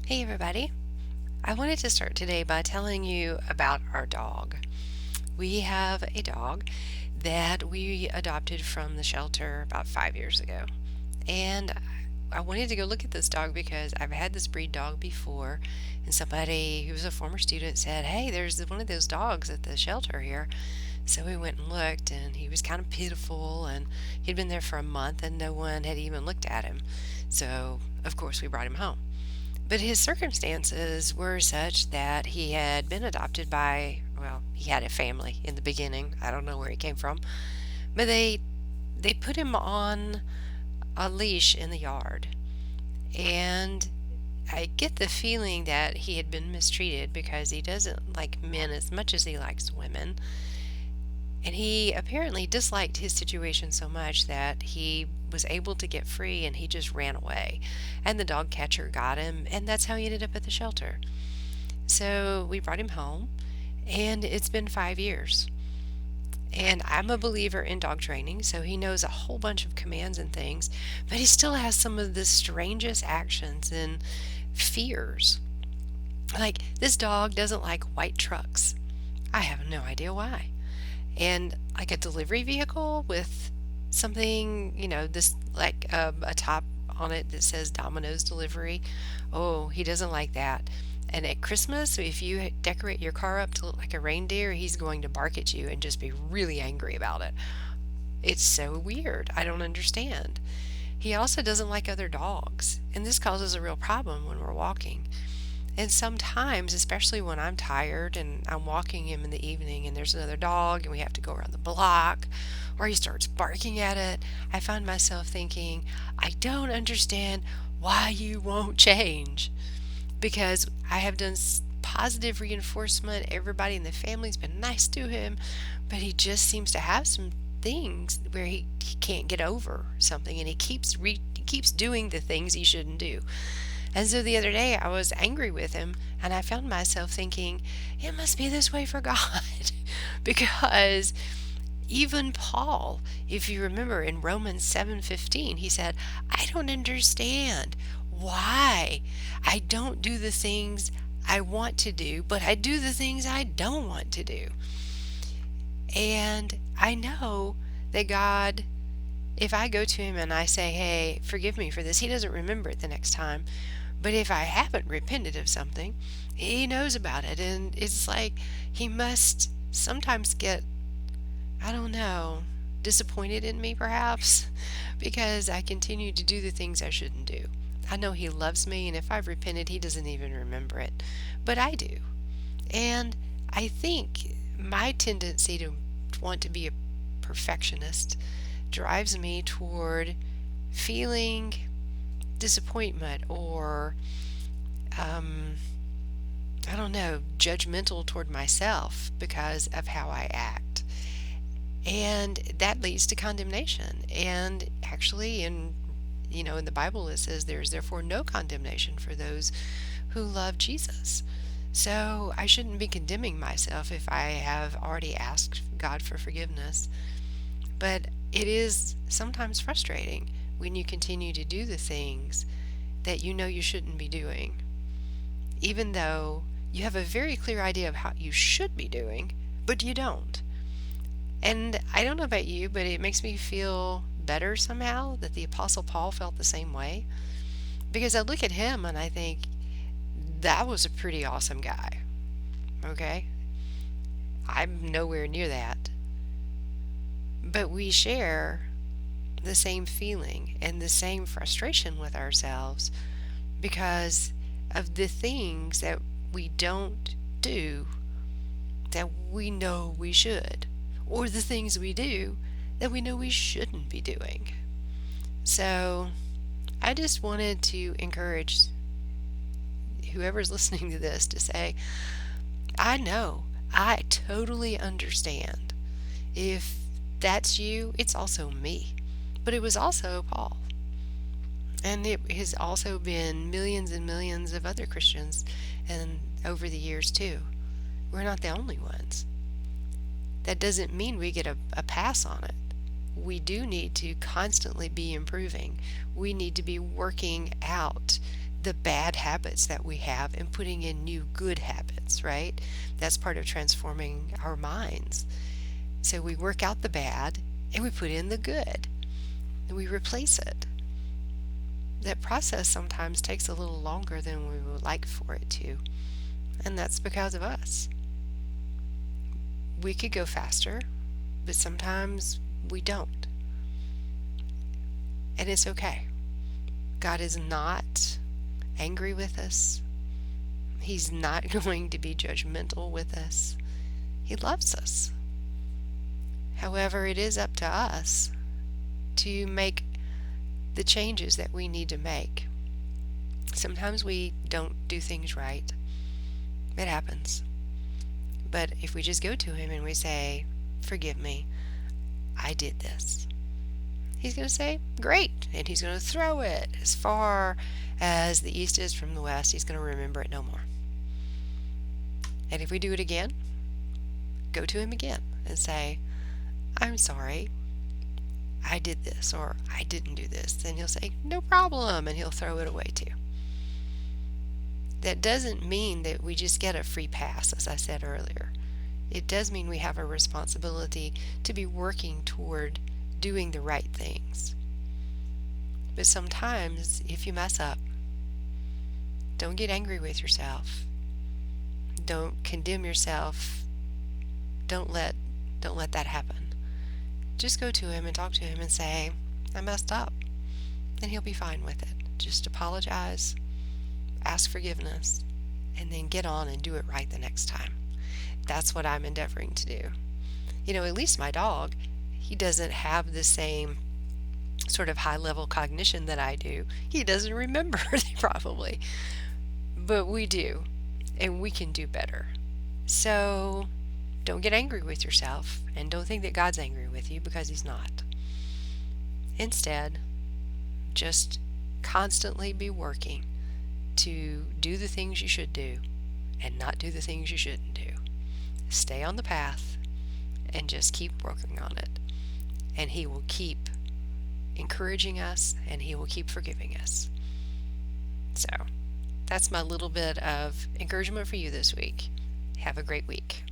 Hey everybody. I wanted to start today by telling you about our dog. We have a dog that we adopted from the shelter about 5 years ago. And I wanted to go look at this dog because I've had this breed dog before, and somebody who was a former student said, "Hey, there's one of those dogs at the shelter here." So we went and looked, and he was kind of pitiful, and he'd been there for a month, and no one had even looked at him. So, of course, we brought him home. But his circumstances were such that he had been adopted by, well, he had a family in the beginning. I don't know where he came from, but they put him on a leash in the yard. And I get the feeling that he had been mistreated because he doesn't like men as much as he likes women. And he apparently disliked his situation so much that he was able to get free and he just ran away. And the dog catcher got him, and that's how he ended up at the shelter. So we brought him home, and it's been 5 years. And I'm a believer in dog training, so he knows a whole bunch of commands and things, but he still has some of the strangest actions and fears. Like, this dog doesn't like white trucks. I have no idea why. And like a delivery vehicle with something, this like a top on it that says Domino's delivery. Oh, he doesn't like that. And at Christmas, if you decorate your car up to look like a reindeer, he's going to bark at you and just be really angry about it. It's so weird. I don't understand. He also doesn't like other dogs, and this causes a real problem when we're walking. And sometimes, especially when I'm tired and I'm walking him in the evening and there's another dog and we have to go around the block, or he starts barking at it, I find myself thinking, I don't understand why you won't change. Because I have done positive reinforcement, everybody in the family's been nice to him, but he just seems to have some things where he can't get over something, and he keeps doing the things he shouldn't do. And so the other day I was angry with him, and I found myself thinking, it must be this way for God. Because even Paul, if you remember in Romans 7:15, he said, I don't understand why I don't do the things I want to do, but I do the things I don't want to do. And I know that God, if I go to him and I say, hey, forgive me for this, he doesn't remember it the next time. But if I haven't repented of something, he knows about it. And it's like he must sometimes get, I don't know, disappointed in me perhaps, because I continue to do the things I shouldn't do. I know he loves me, and if I've repented, he doesn't even remember it. But I do. And I think my tendency to want to be a perfectionist drives me toward feeling disappointment or I don't know, judgmental toward myself because of how I act. And that leads to condemnation. And actually in the Bible it says there's therefore no condemnation for those who love Jesus. So I shouldn't be condemning myself if I have already asked God for forgiveness. But it is sometimes frustrating when you continue to do the things that you know you shouldn't be doing, even though you have a very clear idea of how you should be doing, but you don't. And I don't know about you, but it makes me feel better somehow that the Apostle Paul felt the same way, because I look at him and I think, that was a pretty awesome guy. Okay? I'm nowhere near that. But we share the same feeling and the same frustration with ourselves because of the things that we don't do that we know we should, or the things we do that we know we shouldn't be doing. So I just wanted to encourage whoever's listening to this to say, I know, I totally understand. If that's you, it's also me. But it was also Paul. And it has also been millions and millions of other Christians and over the years too. We're not the only ones. That doesn't mean we get a pass on it. We do need to constantly be improving. We need to be working out the bad habits that we have and putting in new good habits, right? That's part of transforming our minds. So we work out the bad and we put in the good and we replace it. That process sometimes takes a little longer than we would like for it to, and that's because of us. We could go faster, but sometimes we don't. And it's okay. God is not angry with us. He's not going to be judgmental with us. He loves us. However, it is up to us to make the changes that we need to make. Sometimes we don't do things right. It happens. But if we just go to Him and we say, "Forgive me, I did this," He's going to say, "Great," and He's going to throw it as far as the east is from the west. He's going to remember it no more. And if we do it again, go to Him again and say, "I'm sorry, I did this," or "I didn't do this." Then He'll say, "No problem," and He'll throw it away too. That doesn't mean that we just get a free pass, as I said earlier. It does mean we have a responsibility to be working toward doing the right things. But sometimes, if you mess up, don't get angry with yourself. Don't condemn yourself. Don't let that happen. Just go to Him and talk to Him and say, "I messed up," and He'll be fine with it. Just apologize, ask forgiveness, and then get on and do it right the next time. That's what I'm endeavoring to do. At least my dog, he doesn't have the same sort of high level cognition that I do. He doesn't remember probably, but we do, and we can do better. So don't get angry with yourself, and don't think that God's angry with you, because He's not. Instead, just constantly be working to do the things you should do and not do the things you shouldn't do. Stay on the path and just keep working on it. And He will keep encouraging us, and He will keep forgiving us. So that's my little bit of encouragement for you this week. Have a great week.